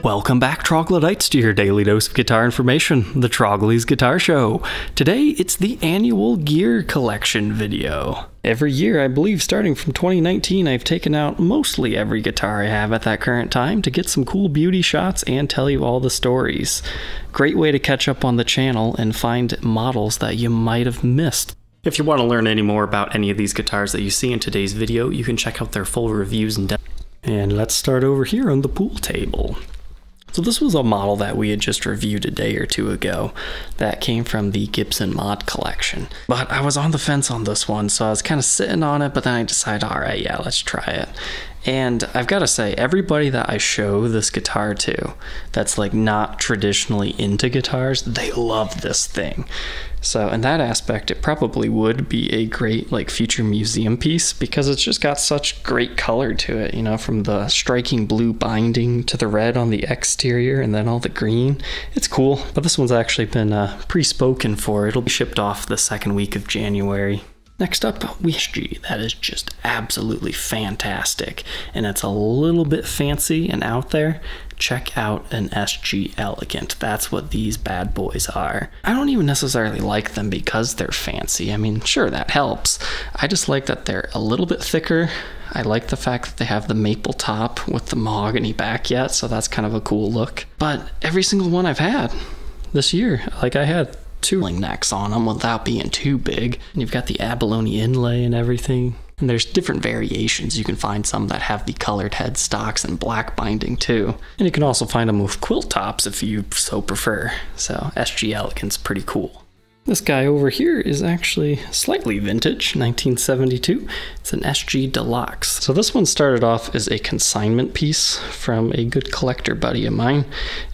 Welcome back, Troglodytes, to your daily dose of guitar information, the Trogly's Guitar Show. Today, it's the annual gear collection video. Every year, I believe starting from 2019, I've taken out mostly every guitar I have at that current time to get some cool beauty shots and tell you all the stories. Great way to catch up on the channel and find models that you might have missed. If you want to learn any more about any of these guitars that you see in today's video, you can check out their full reviews and demos. And let's start over here on the pool table. So this was a model that we had just reviewed a day or two ago that came from the Gibson Mod collection. But I was on the fence on this one, so I was kind of sitting on it, but then I decided, all right, yeah, let's try it. And I've got to say, everybody that I show this guitar to that's like not traditionally into guitars, they love this thing. So in that aspect, it probably would be a great like future museum piece because it's just got such great color to it, you know, from the striking blue binding to the red on the exterior and then all the green. It's cool, but this one's actually been pre-spoken for. It'll be shipped off the second week of January. Next up, we have SG. That is just absolutely fantastic, and it's a little bit fancy and out there. Check out an SG Elegant. That's what these bad boys are. I don't even necessarily like them because they're fancy. I mean, sure, that helps. I just like that they're a little bit thicker. I like the fact that they have the maple top with the mahogany back yet, so that's kind of a cool look. But every single one I've had this year, like I had two necks on them without being too big. And you've got the abalone inlay and everything. And there's different variations. You can find some that have the colored headstocks and black binding too. And you can also find them with quilt tops if you so prefer. So SG Elegant's pretty cool. This guy over here is actually slightly vintage, 1972. It's an SG Deluxe. So this one started off as a consignment piece from a good collector buddy of mine.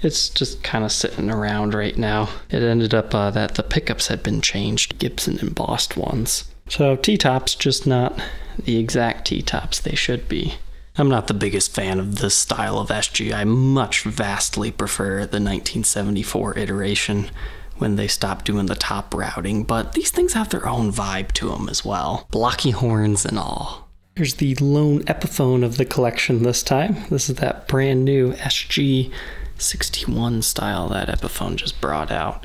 It's just kind of sitting around right now. It ended up that the pickups had been changed, Gibson embossed ones. So T-tops, just not the exact T-tops they should be. I'm not the biggest fan of this style of SG. I much vastly prefer the 1974 iteration, when they stopped doing the top routing, but these things have their own vibe to them as well. Blocky horns and all. Here's the lone Epiphone of the collection this time. This is that brand new SG 61 style that Epiphone just brought out.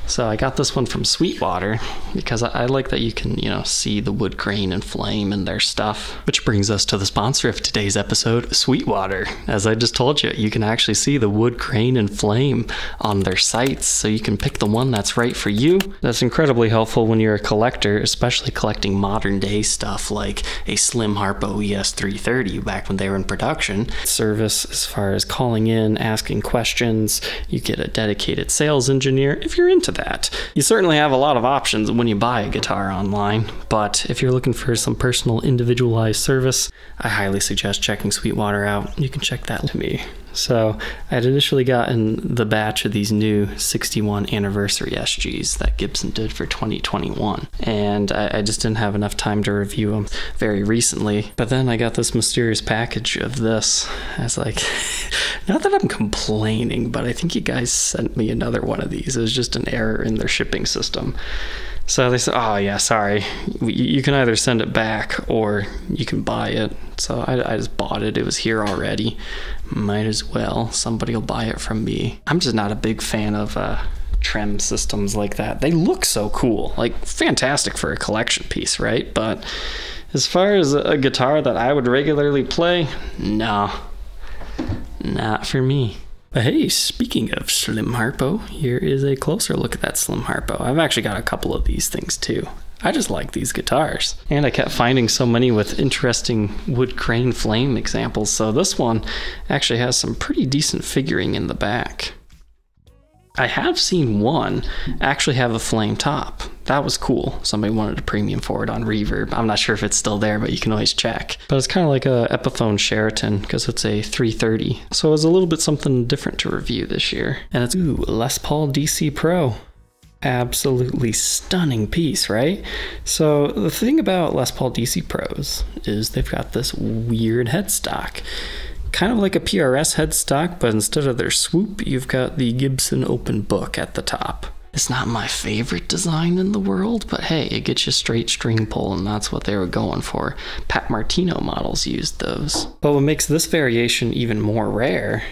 So I got this one from Sweetwater because I like that you can, you know, see the wood grain and flame in their stuff. Which brings us to the sponsor of today's episode, Sweetwater. As I just told you, you can actually see the wood grain and flame on their sites, so you can pick the one that's right for you. That's incredibly helpful when you're a collector, especially collecting modern day stuff like a Slim Harpo ES330 back when they were in production. Service as far as calling in, asking questions, you get a dedicated sales engineer if you're into that. You certainly have a lot of options when you buy a guitar online, but if you're looking for some personal individualized service, I highly suggest checking Sweetwater out. You can check that to me. So I had initially gotten the batch of these new 61 anniversary SGs that Gibson did for 2021, and I just didn't have enough time to review them very recently. But then I got this mysterious package of this. I was like, not that I'm complaining, but I think you guys sent me another one of these. It was just an error in their shipping system. So they said, oh yeah, sorry, you can either send it back or you can buy it. So I just bought it. It was here already. Might as well. Somebody will buy it from me. I'm just not a big fan of trem systems like that. They look so cool. Like, fantastic for a collection piece, right? But as far as a guitar that I would regularly play, no. Not for me. But hey, speaking of Slim Harpo, here is a closer look at that Slim Harpo. I've actually got a couple of these things too. I just like these guitars. And I kept finding so many with interesting wood grain flame examples, so this one actually has some pretty decent figuring in the back. I have seen one actually have a flame top. That was cool. Somebody wanted a premium for it on Reverb. I'm not sure if it's still there, but you can always check. But it's kind of like a Epiphone Sheraton because it's a 330. So it was a little bit something different to review this year. And it's Les Paul DC Pro. Absolutely stunning piece, right? So the thing about Les Paul DC Pros is they've got this weird headstock. Kind of like a PRS headstock, but instead of their swoop, you've got the Gibson open book at the top. It's not my favorite design in the world, but hey, it gets you straight string pull, and that's what they were going for. Pat Martino models used those. But what makes this variation even more rare,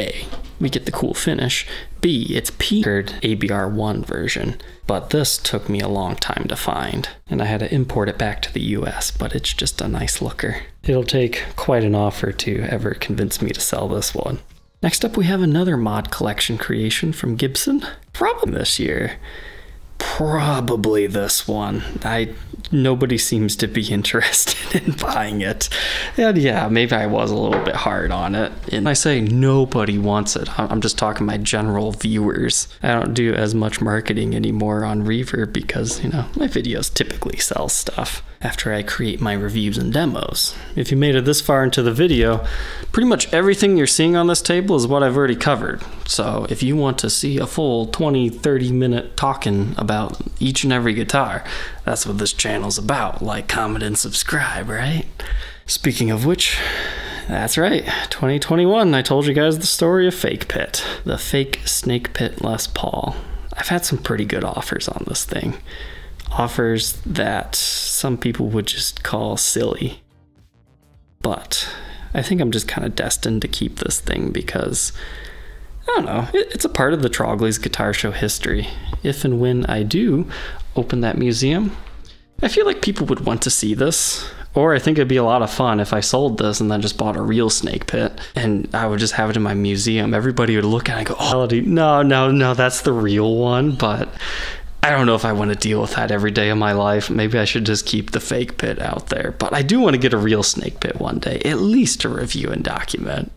A, we get the cool finish. B, it's ABR1 version. But this took me a long time to find, and I had to import it back to the US, but it's just a nice looker. It'll take quite an offer to ever convince me to sell this one. Next up, we have another mod collection creation from Gibson. Probably this year. Probably this one. Nobody seems to be interested in buying it. And yeah, maybe I was a little bit hard on it. And I say nobody wants it. I'm just talking my general viewers. I don't do as much marketing anymore on Reverb because, my videos typically sell stuff after I create my reviews and demos. If you made it this far into the video, pretty much everything you're seeing on this table is what I've already covered. So if you want to see a full 20-30 minute talking about each and every guitar, that's what this channel's about. Like, comment, and subscribe, right? Speaking of which, that's right, 2021, I told you guys the story of Fake Pit. The fake Snake Pit Les Paul. I've had some pretty good offers on this thing. Offers that some people would just call silly. But I think I'm just kind of destined to keep this thing because, I don't know, it's a part of the Trogly's Guitar Show history. If and when I do open that museum, I feel like people would want to see this. Or I think it'd be a lot of fun if I sold this and then just bought a real Snake Pit and I would just have it in my museum. Everybody would look at it and go, oh, no, that's the real one. But I don't know if I want to deal with that every day of my life. Maybe I should just keep the Fake Pit out there. But I do want to get a real Snake Pit one day, at least to review and document.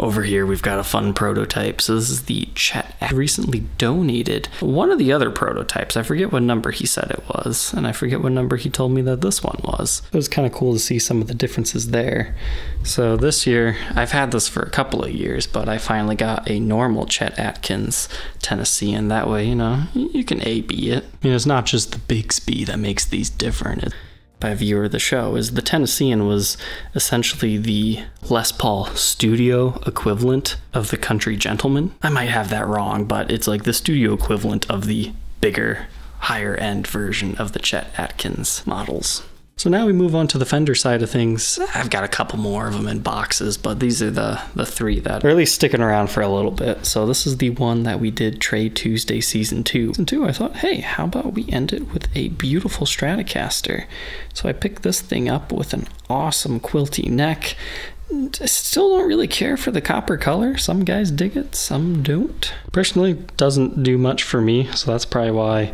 Over here, we've got a fun prototype. So this is the Chet recently donated one of the other prototypes. I forget what number he said it was, and I forget what number he told me that this one was. It was kind of cool to see some of the differences there. So this year, I've had this for a couple of years, but I finally got a normal Chet Atkins Tennessean. That way, you can A-B it. It's not just the Bigsby that makes these different. By viewer of the show, is the Tennessean was essentially the Les Paul studio equivalent of the Country Gentleman. I might have that wrong, but it's like the studio equivalent of the bigger, higher end version of the Chet Atkins models. So now we move on to the Fender side of things. I've got a couple more of them in boxes, but these are the three that are at least sticking around for a little bit. So this is the one that we did Trade Tuesday Season 2. Season 2, I thought, hey, how about we end it with a beautiful Stratocaster? So I picked this thing up with an awesome quilty neck. I still don't really care for the copper color. Some guys dig it, some don't. Personally, it doesn't do much for me, so that's probably why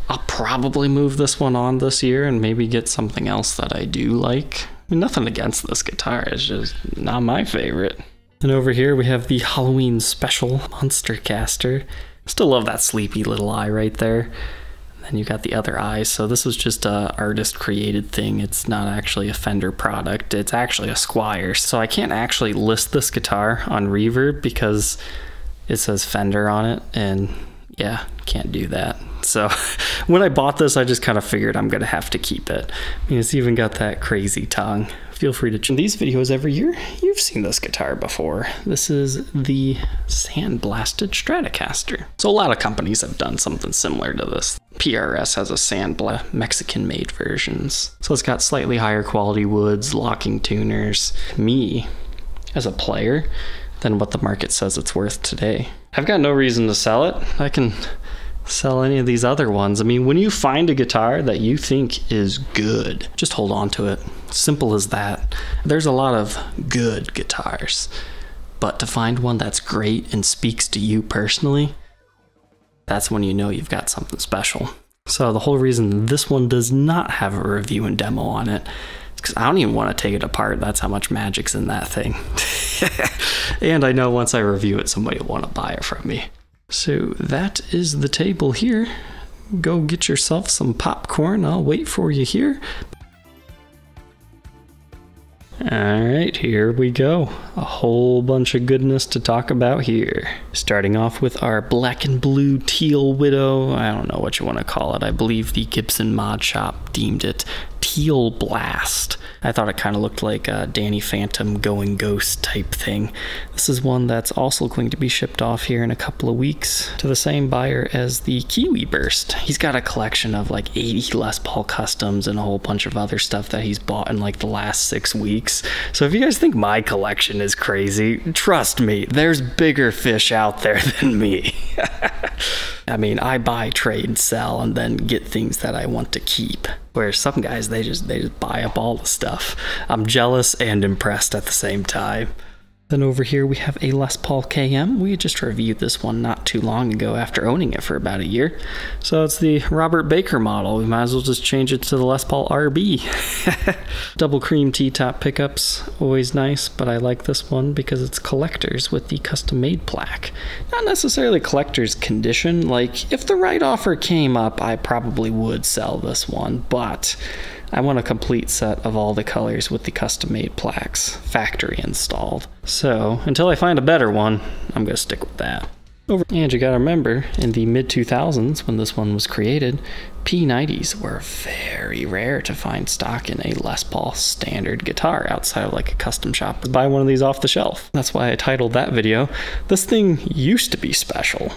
I'll probably move this one on this year and maybe get something else that I do like. Nothing against this guitar, it's just not my favorite. And over here we have the Halloween Special Monstercaster. Still love that sleepy little eye right there. And then you got the other eye. So this was just a artist created thing. It's not actually a Fender product. It's actually a Squier. So I can't actually list this guitar on Reverb because it says Fender on it, and yeah, can't do that. So when I bought this, I just kind of figured I'm going to have to keep it. It's even got that crazy tongue. Feel free to check these videos every year. You've seen this guitar before. This is the Sandblasted Stratocaster. So a lot of companies have done something similar to this. PRS has a Sandblast Mexican-made versions. So it's got slightly higher quality woods, locking tuners. Me, as a player, than what the market says it's worth today. I've got no reason to sell it. I can sell any of these other ones. I mean, when you find a guitar that you think is good, just hold on to it. Simple as that. There's a lot of good guitars, but to find one that's great and speaks to you personally, that's when you know you've got something special. So the whole reason this one does not have a review and demo on it is because I don't even want to take it apart. That's how much magic's in that thing. And I know once I review it, somebody will want to buy it from me. So that is the table here. Go get yourself some popcorn. I'll wait for you here. Alright, here we go. A whole bunch of goodness to talk about here. Starting off with our black and blue teal widow. I don't know what you want to call it. I believe the Gibson Mod Shop deemed it Teal Blast. I thought it kind of looked like a Danny Phantom Going Ghost type thing. This is one that's also going to be shipped off here in a couple of weeks to the same buyer as the Kiwi Burst. He's got a collection of like 80 Les Paul Customs and a whole bunch of other stuff that he's bought in like the last 6 weeks. So if you guys think my collection is crazy, trust me, there's bigger fish out there than me. I mean, I buy, trade, sell, and then get things that I want to keep. Whereas some guys, they just buy up all the stuff. I'm jealous and impressed at the same time. Then over here we have a Les Paul KM. We just reviewed this one not too long ago after owning it for about a year. So it's the Robert Baker model. We might as well just change it to the Les Paul RB. Double cream T-top pickups, always nice, but I like this one because it's collector's with the custom made plaque. Not necessarily collector's condition. Like, if the right offer came up, I probably would sell this one, but I want a complete set of all the colors with the custom-made plaques, factory installed. So, until I find a better one, I'm going to stick with that. And you gotta remember, in the mid-2000s, when this one was created, P90s were very rare to find stock in a Les Paul standard guitar outside of like a custom shop. Buy one of these off the shelf. That's why I titled that video, "This thing used to be special."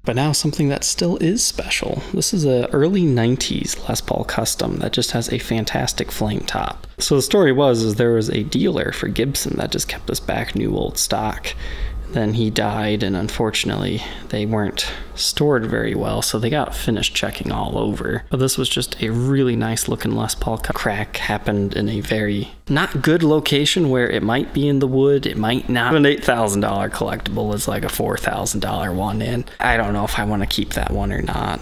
But now something that still is special. This is a early 90s Les Paul Custom that just has a fantastic flame top. So the story was there was a dealer for Gibson that just kept this back new old stock. Then he died, and unfortunately they weren't stored very well, so they got finished checking all over. But this was just a really nice looking Les Paul crack. Happened in a very not good location where it might be in the wood, it might not. An $8,000 collectible is like a $4,000 one, and I don't know if I want to keep that one or not.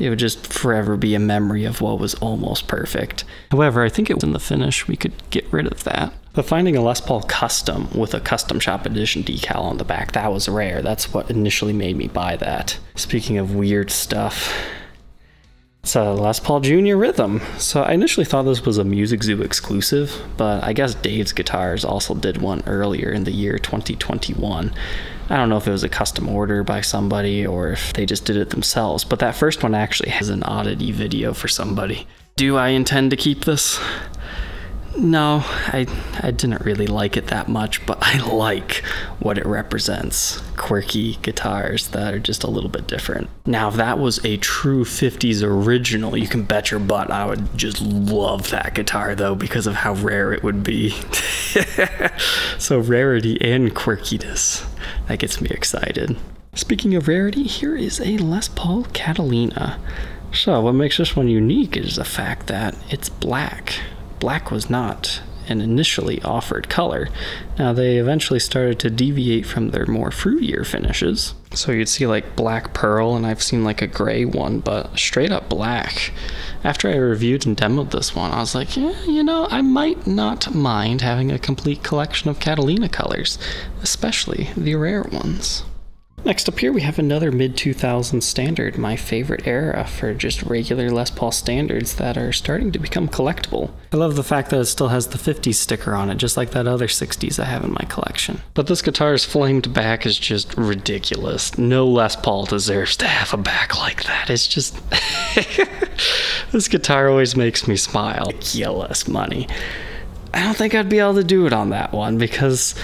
It would just forever be a memory of what was almost perfect. However, I think it was in the finish, we could get rid of that. But finding a Les Paul Custom with a Custom Shop Edition decal on the back, that was rare. That's what initially made me buy that. Speaking of weird stuff, it's a Les Paul Jr. Rhythm. So I initially thought this was a Music Zoo exclusive, but I guess Dave's Guitars also did one earlier in the year 2021. I don't know if it was a custom order by somebody or if they just did it themselves, but that first one actually has an oddity video for somebody. Do I intend to keep this? No, I didn't really like it that much, but I like what it represents. Quirky guitars that are just a little bit different. Now, if that was a true 50s original, you can bet your butt I would just love that guitar, though, because of how rare it would be. So rarity and quirkiness, that gets me excited. Speaking of rarity, here is a Les Paul Catalina. So what makes this one unique is the fact that it's black. Black was not an initially offered color. Now they eventually started to deviate from their more fruitier finishes. So you'd see like black pearl, and I've seen like a gray one, but straight up black. After I reviewed and demoed this one, I was like, yeah, you know, I might not mind having a complete collection of Catalina colors, especially the rare ones. Next up here we have another mid-2000s standard, my favorite era for just regular Les Paul standards that are starting to become collectible. I love the fact that it still has the 50s sticker on it, just like that other 60s I have in my collection. But this guitar's flamed back is just ridiculous. No Les Paul deserves to have a back like that. It's just... This guitar always makes me smile. Ridiculous money. I don't think I'd be able to do it on that one, because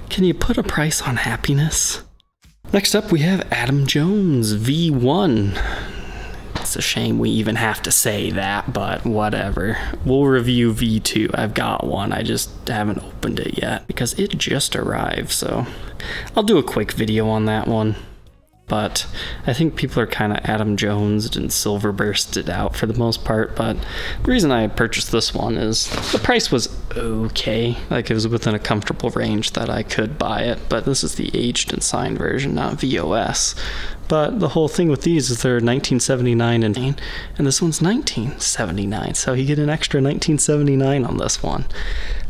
can you put a price on happiness? Next up we have Adam Jones V1. It's a shame we even have to say that, but whatever. We'll review V2. I've got one, I just haven't opened it yet because it just arrived, so I'll do a quick video on that one. But I think people are kind of Adam Jonesed and silver bursted out for the most part, but the reason I purchased this one is the price was okay. Like, it was within a comfortable range that I could buy it, but this is the aged and signed version, not VOS. But the whole thing with these is they're 1979 and this one's 1979, so you get an extra 1979 on this one.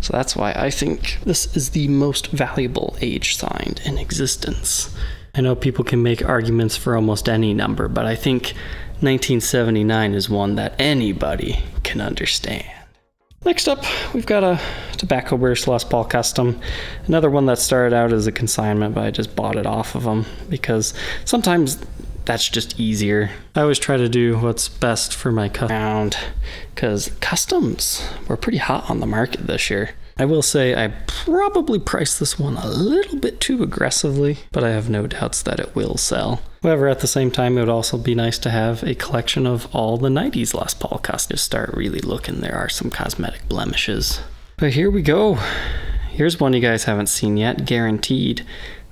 So that's why I think this is the most valuable age signed in existence. I know people can make arguments for almost any number, but I think 1979 is one that anybody can understand. Next up, we've got a Tobacco Burst Les Paul Custom. Another one that started out as a consignment, but I just bought it off of them because sometimes That's just easier. I always try to do what's best for my round, because customs were pretty hot on the market this year. I will say I probably priced this one a little bit too aggressively, but I have no doubts that it will sell. However, at the same time, it would also be nice to have a collection of all the 90s Les Paul customs. Start really looking, there are some cosmetic blemishes. But here we go. Here's one you guys haven't seen yet, guaranteed.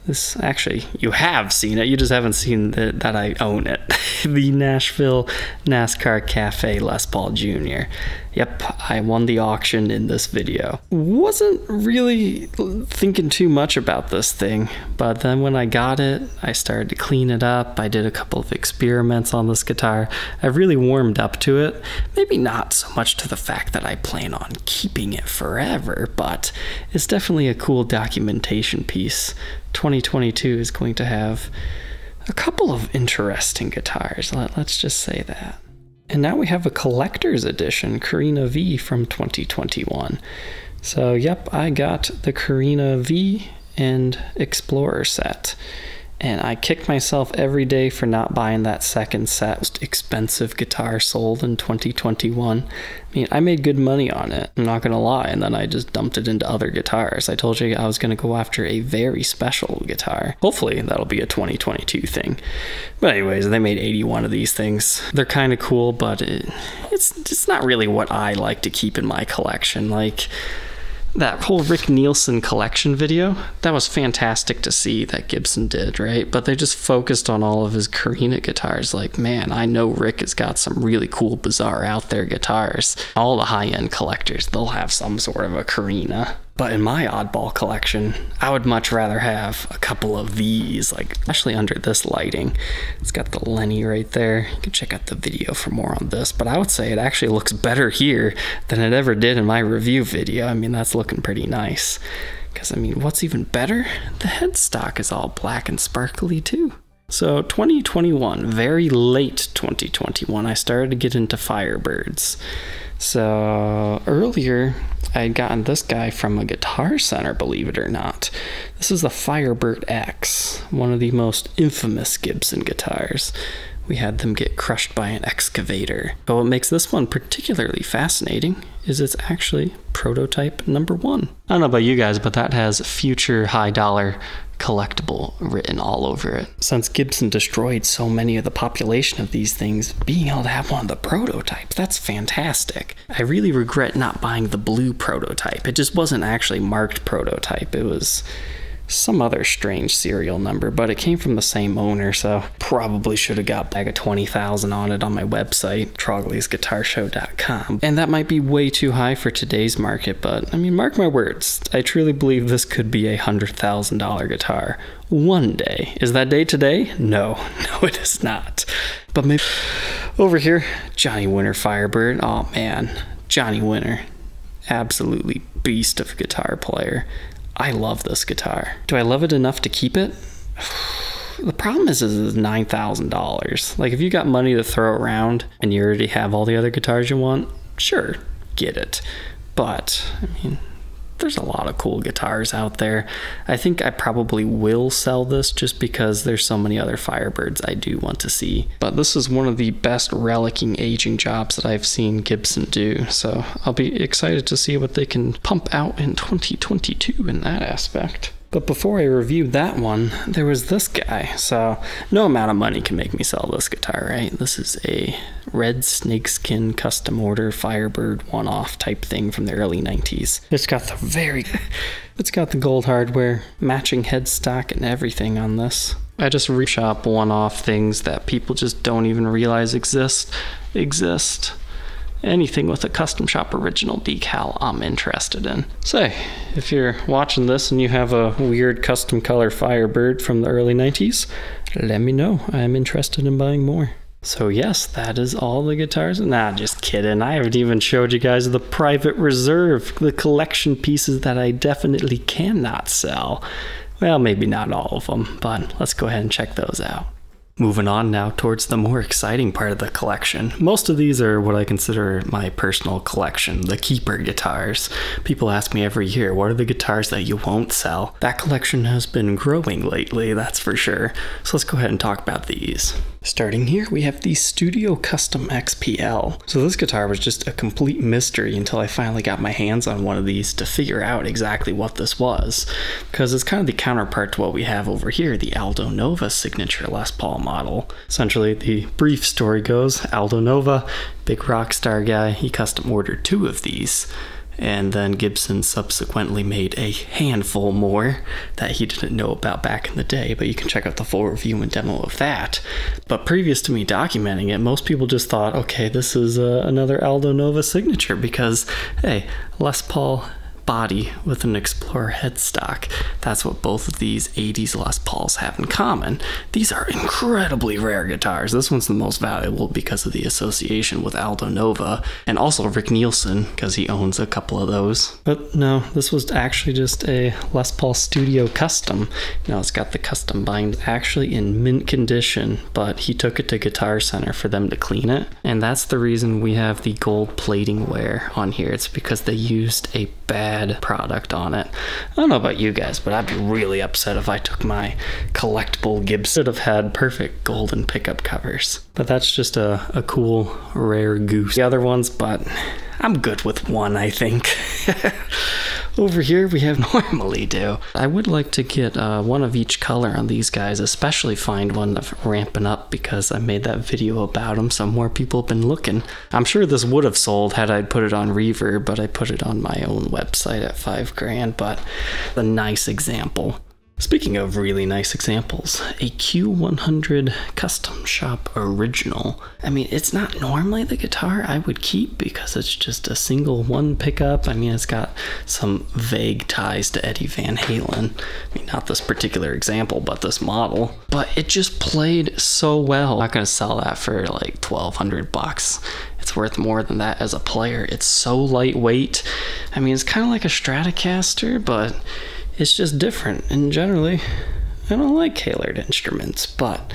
This, actually, you have seen it, you just haven't seen that I own it. The Nashville NASCAR Cafe Les Paul Jr. Yep, I won the auction in this video. Wasn't really thinking too much about this thing, but then when I got it, I started to clean it up. I did a couple of experiments on this guitar. I've really warmed up to it. Maybe not so much to the fact that I plan on keeping it forever, but it's definitely a cool documentation piece. 2022 is going to have a couple of interesting guitars, let's just say that. And now we have a collector's edition Korina V from 2021. So yep, I got the Korina V and Explorer set. And I kick myself every day for not buying that second set. Most expensive guitar sold in 2021. I mean, I made good money on it, I'm not gonna lie, and then I just dumped it into other guitars. I told you I was gonna go after a very special guitar. Hopefully that'll be a 2022 thing. But anyways, they made 81 of these things. They're kind of cool, but it's not really what I like to keep in my collection. Like, that whole Rick Nielsen collection video, that was fantastic to see that Gibson did, right? But they just focused on all of his Korina guitars. Like, man, I know Rick has got some really cool, bizarre, out there guitars. All the high-end collectors, they'll have some sort of a Korina. But in my oddball collection, I would much rather have a couple of these, like, especially under this lighting. It's got the Lenny right there. You can check out the video for more on this, but I would say it actually looks better here than it ever did in my review video. I mean, that's looking pretty nice. Because, I mean, what's even better? The headstock is all black and sparkly too. So 2021, very late 2021, I started to get into Firebirds. So earlier, I had gotten this guy from a Guitar Center, believe it or not. This is the Firebird X, one of the most infamous Gibson guitars. We had them get crushed by an excavator. But what makes this one particularly fascinating is it's actually prototype number 1. I don't know about you guys, but that has future high dollar collectible written all over it. Since Gibson destroyed so many of the population of these things, being able to have one of the prototypes, that's fantastic. I really regret not buying the blue prototype. It just wasn't actually marked prototype. It was some other strange serial number, but it came from the same owner, so probably should have got back a 20,000 on it on my website, Trogley'sGuitarShow.com. And that might be way too high for today's market, but I mean, mark my words, I truly believe this could be a $100,000 guitar one day. Is that day today? No, it is not. But maybe over here, Johnny Winter Firebird. Oh man, Johnny Winter, absolutely beast of a guitar player. I love this guitar. Do I love it enough to keep it? The problem is it's $9,000. Like, if you got money to throw around and you already have all the other guitars you want, sure, get it. But, I mean, there's a lot of cool guitars out there. I think I probably will sell this just because there's so many other Firebirds I do want to see. But this is one of the best relicking aging jobs that I've seen Gibson do. So I'll be excited to see what they can pump out in 2022 in that aspect. But before I reviewed that one, there was this guy. So no amount of money can make me sell this guitar, right? This is a red snakeskin custom order Firebird one-off type thing from the early 90s. It's got the gold hardware, matching headstock and everything on this. I just reshop one-off things that people just don't even realize exist. Anything with a custom shop original decal I'm interested in. Say, if you're watching this and you have a weird custom color Firebird from the early 90s, let me know. I'm interested in buying more. So yes, that is all the guitars. Nah, just kidding. I haven't even showed you guys the private reserve, the collection pieces that I definitely cannot sell. Well, maybe not all of them, but let's go ahead and check those out. Moving on now towards the more exciting part of the collection. Most of these are what I consider my personal collection, the keeper guitars. People ask me every year, what are the guitars that you won't sell? That collection has been growing lately, that's for sure. So let's go ahead and talk about these. Starting here, we have the Studio Custom XPL. So this guitar was just a complete mystery until I finally got my hands on one of these to figure out exactly what this was, because it's kind of the counterpart to what we have over here, the Aldo Nova signature Les Paul model. Essentially, the brief story goes, Aldo Nova, big rock star guy, he custom ordered 2 of these. And then Gibson subsequently made a handful more that he didn't know about back in the day, but you can check out the full review and demo of that. But previous to me documenting it, most people just thought, okay, this is another Aldo Nova signature because, hey, Les Paul body with an Explorer headstock. That's what both of these 80s Les Pauls have in common. These are incredibly rare guitars. This one's the most valuable because of the association with Aldo Nova, and also Rick Nielsen, because he owns a couple of those. But no, this was actually just a Les Paul Studio Custom. You know, it's got the custom bind actually in mint condition, but he took it to Guitar Center for them to clean it, and that's the reason we have the gold plating wear on here. It's because they used a bad product on it. I don't know about you guys, but I'd be really upset if I took my collectible Gibson. Should have had perfect golden pickup covers. But that's just a cool, rare goose. The other ones, but I'm good with one, I think. Over here we have Normally Do. I would like to get one of each color on these guys, especially find one of Ramping Up because I made that video about them, so more people have been looking. I'm sure this would have sold had I put it on Reverb, but I put it on my own website at $5 grand, but a nice example. Speaking of really nice examples, a Q100 Custom Shop Original. I mean, it's not normally the guitar I would keep because it's just a single one pickup. I mean, it's got some vague ties to Eddie Van Halen. I mean, not this particular example, but this model. But it just played so well. I'm not gonna sell that for like $1,200. It's worth more than that as a player. It's so lightweight. I mean, it's kind of like a Stratocaster, but it's just different, and generally, I don't like tailored instruments, but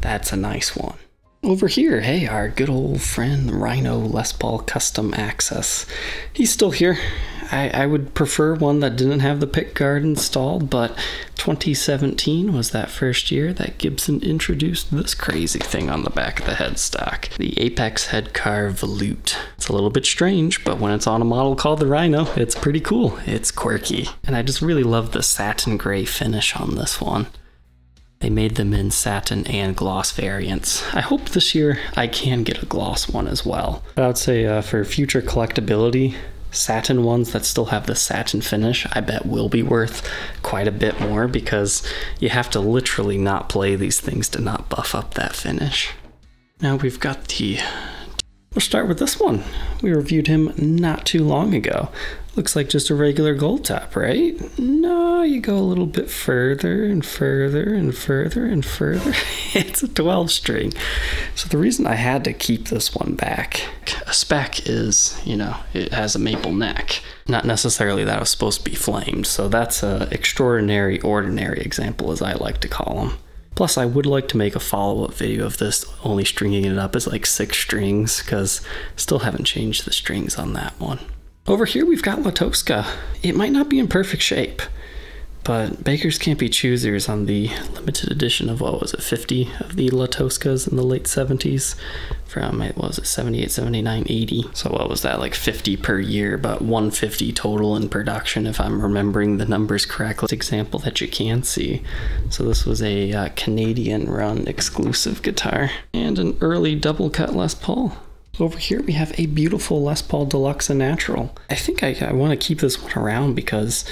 that's a nice one. Over here, hey, our good old friend Rhino Les Paul Custom Access. He's still here. I would prefer one that didn't have the pick guard installed, but 2017 was that first year that Gibson introduced this crazy thing on the back of the headstock, the Apex Headcar Volute. It's a little bit strange, but when it's on a model called the Rhino, it's pretty cool. It's quirky, and I just really love the satin gray finish on this one. They made them in satin and gloss variants. I hope this year I can get a gloss one as well. But I would say for future collectability, satin ones that still have the satin finish, I bet will be worth quite a bit more because you have to literally not play these things to not buff up that finish. Now we've got the... We'll start with this one. We reviewed him not too long ago. Looks like just a regular gold top, right? No, you go a little bit further and further and further and further. It's a 12 string. So the reason I had to keep this one back, a spec is, you know, it has a maple neck. Not necessarily that it was supposed to be flamed. So that's an extraordinary, ordinary example, as I like to call them. Plus, I would like to make a follow-up video of this, only stringing it up as like 6 strings, because still haven't changed the strings on that one. Over here, we've got La Tosca. It might not be in perfect shape, but bakers can't be choosers on the limited edition of, what was it, 50 of the La Toscas in the late 70s from, what was it, 78, 79, 80. So what was that, like 50 per year, but 150 total in production, if I'm remembering the numbers correctly. Example that you can see. So this was a Canadian run exclusive guitar and an early double cut Les Paul. Over here we have a beautiful Les Paul Deluxe Natural. I think I want to keep this one around because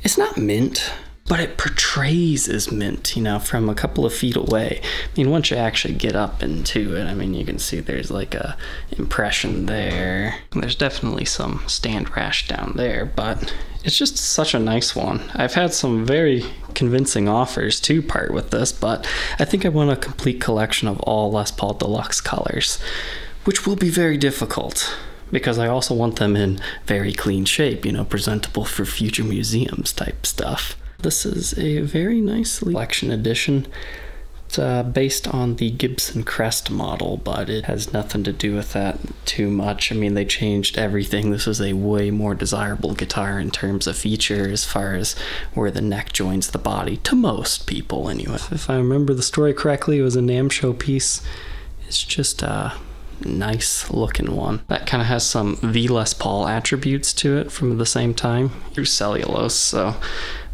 it's not mint, but it portrays as mint, you know, from a couple of feet away. I mean, once you actually get up into it, I mean, you can see there's like a impression there. There's definitely some stand rash down there, but it's just such a nice one. I've had some very convincing offers to part with this, but I think I want a complete collection of all Les Paul Deluxe colors, which will be very difficult because I also want them in very clean shape, you know, presentable for future museums type stuff. This is a very nice collection edition. It's based on the Gibson Crest model, but it has nothing to do with that too much. I mean, they changed everything. This is a way more desirable guitar in terms of feature as far as where the neck joins the body, to most people anyway. If I remember the story correctly, it was a NAMM show piece. It's just a nice looking one. That kind of has some V Les Paul attributes to it from the same time through cellulose, so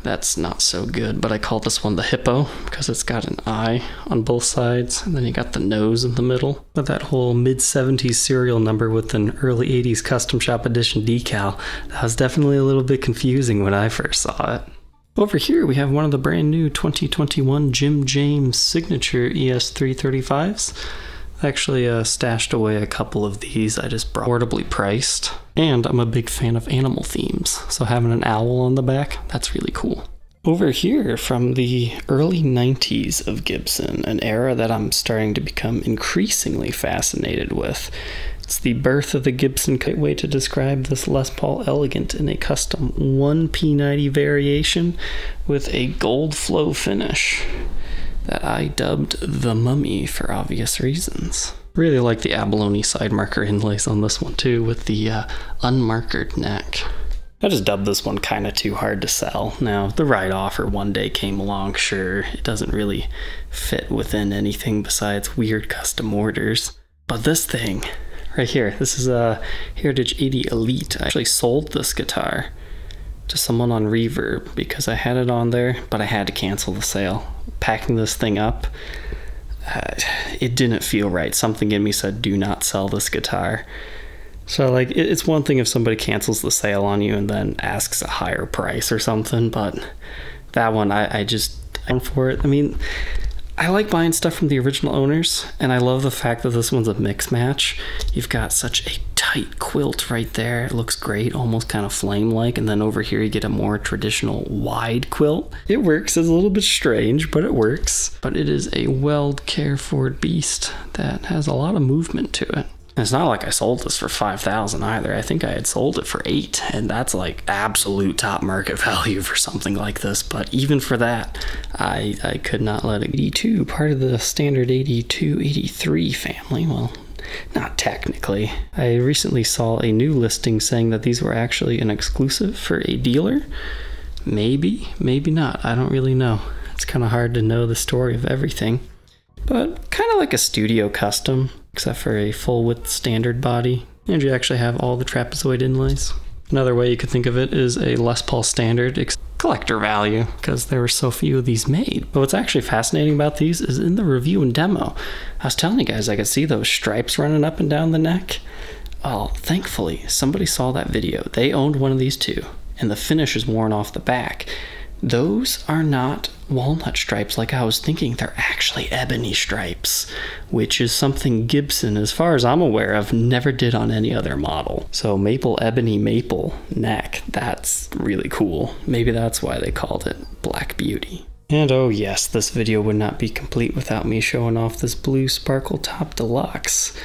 that's not so good. But I call this one the Hippo because it's got an eye on both sides, and then you got the nose in the middle. But that whole mid-70s serial number with an early 80s custom shop edition decal, that was definitely a little bit confusing when I first saw it. Over here we have one of the brand new 2021 Jim James Signature ES335s. I actually stashed away a couple of these. I just brought affordably priced. And I'm a big fan of animal themes, so having an owl on the back, that's really cool. Over here, from the early 90s of Gibson, an era that I'm starting to become increasingly fascinated with. It's the birth of the Gibson. Great way to describe this Les Paul Elegant in a custom 1P90 variation with a gold flow finish that I dubbed the Mummy for obvious reasons. Really like the abalone side marker inlays on this one too, with the unmarkered neck. I just dubbed this one kind of too hard to sell. Now, the right offer one day came along, sure, it doesn't really fit within anything besides weird custom orders. But this thing, right here, this is a Heritage 80 Elite. I actually sold this guitar to someone on Reverb because I had it on there, but I had to cancel the sale. Packing this thing up, it didn't feel right. Something in me said, do not sell this guitar. So like, it's one thing if somebody cancels the sale on you and then asks a higher price or something, but that one, I just went for it. I mean, I like buying stuff from the original owners, and I love the fact that this one's a mix match. You've got such a tight quilt right there. It looks great, almost kind of flame-like, and then over here you get a more traditional wide quilt. It works. It's a little bit strange, but it works. But it is a well-cared-for beast that has a lot of movement to it. And it's not like I sold this for $5,000 either. I think I had sold it for $8,000, and that's like absolute top market value for something like this. But even for that, I could not let it. 82, part of the standard 82, 83 family. Well, not technically. I recently saw a new listing saying that these were actually an exclusive for a dealer. Maybe, maybe not. I don't really know. It's kind of hard to know the story of everything. But kind of like a studio custom, except for a full width standard body. And you actually have all the trapezoid inlays. Another way you could think of it is a Les Paul standard collector value, because there were so few of these made. But what's actually fascinating about these is in the review and demo, I was telling you guys I could see those stripes running up and down the neck. Oh, thankfully, somebody saw that video. They owned one of these too, and the finish is worn off the back. Those are not walnut stripes like I was thinking. They're actually ebony stripes, which is something Gibson, as far as I'm aware of, never did on any other model. So maple, ebony, maple neck, that's really cool. Maybe that's why they called it Black Beauty. And oh yes, this video would not be complete without me showing off this Blue Sparkle Top Deluxe.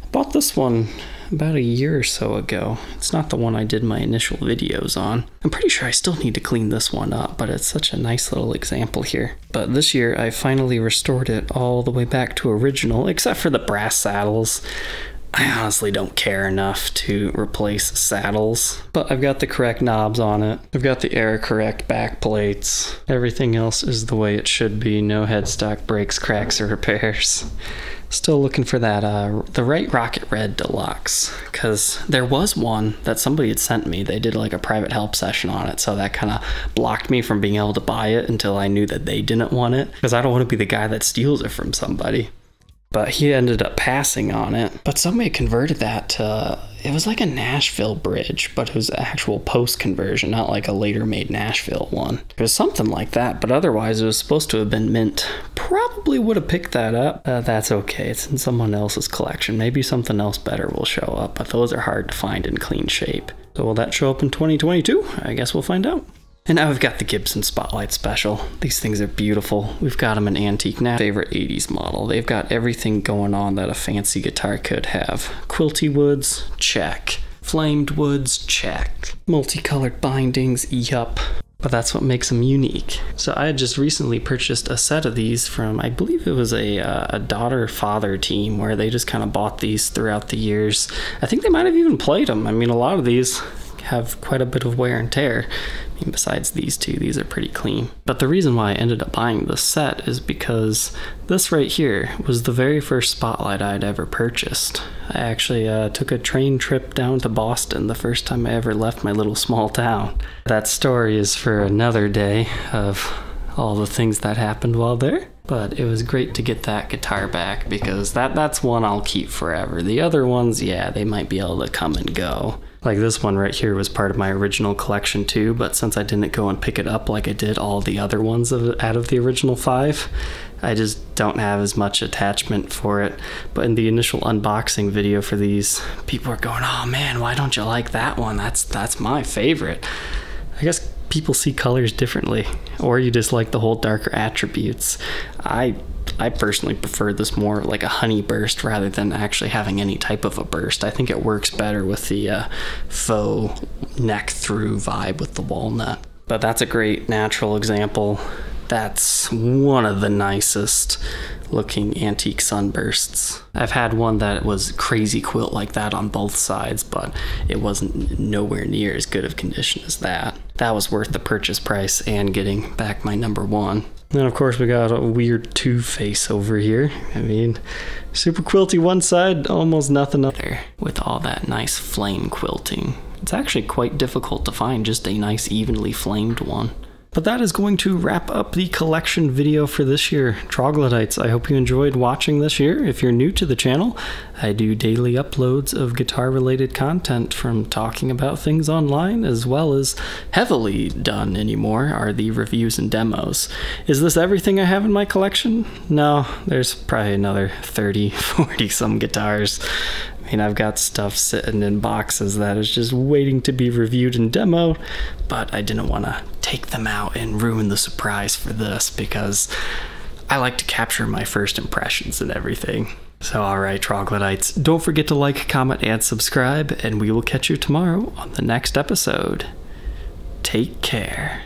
I bought this one about a year or so ago. It's not the one I did my initial videos on. I'm pretty sure I still need to clean this one up, but it's such a nice little example here. But this year I finally restored it all the way back to original, except for the brass saddles. I honestly don't care enough to replace saddles, but I've got the correct knobs on it. I've got the air correct back plates. Everything else is the way it should be. No headstock breaks, cracks, or repairs. Still looking for that, the Right Rocket Red Deluxe, because there was one that somebody had sent me. They did like a private help session on it, so that kind of blocked me from being able to buy it until I knew that they didn't want it, because I don't want to be the guy that steals it from somebody. But he ended up passing on it. But somebody converted that to, it was like a Nashville bridge, but it was actual post-conversion, not like a later made Nashville one. It was something like that, but otherwise it was supposed to have been mint. Probably would have picked that up. That's okay, it's in someone else's collection. Maybe something else better will show up, but those are hard to find in clean shape. So will that show up in 2022? I guess we'll find out. And now we've got the Gibson Spotlight Special. These things are beautiful. We've got them in antique now. Favorite 80s model. They've got everything going on that a fancy guitar could have. Quilty woods, check. Flamed woods, check. Multicolored bindings, yup. But that's what makes them unique. So I had just recently purchased a set of these from, I believe it was a daughter-father team, where they just kind of bought these throughout the years. I think they might have even played them. I mean, a lot of these have quite a bit of wear and tear. I mean, besides these two, these are pretty clean. But the reason why I ended up buying this set is because this right here was the very first Spotlight I'd ever purchased. I actually took a train trip down to Boston the first time I ever left my little small town. That story is for another day of all the things that happened while there. But it was great to get that guitar back, because that's one I'll keep forever. The other ones, yeah, they might be able to come and go. Like this one right here was part of my original collection too, but since I didn't go and pick it up like I did all the other ones out of the original 5, I just don't have as much attachment for it. But in the initial unboxing video for these, people are going, "Oh man, why don't you like that one? That's my favorite." I guess people see colors differently, or you just like the whole darker attributes. I personally prefer this more like a honey burst rather than actually having any type of a burst. I think it works better with the faux neck through vibe with the walnut. But that's a great natural example. That's one of the nicest looking antique sunbursts. I've had one that was crazy quilt like that on both sides, but it wasn't nowhere near as good of condition as that. That was worth the purchase price and getting back my number 1. Then of course we got a weird Two-Face over here. I mean, super quilty one side, almost nothing other, with all that nice flame quilting. It's actually quite difficult to find just a nice evenly flamed one. But that is going to wrap up the collection video for this year. Troglodytes, I hope you enjoyed watching this year. If you're new to the channel, I do daily uploads of guitar-related content, from talking about things online, as well as heavily done anymore are the reviews and demos. Is this everything I have in my collection? No, there's probably another 30, 40 some guitars. I mean, I've got stuff sitting in boxes that is just waiting to be reviewed and demoed, but I didn't want to take them out and ruin the surprise for this, because I like to capture my first impressions and everything. So alright, Troglodytes, don't forget to like, comment, and subscribe, and we will catch you tomorrow on the next episode. Take care.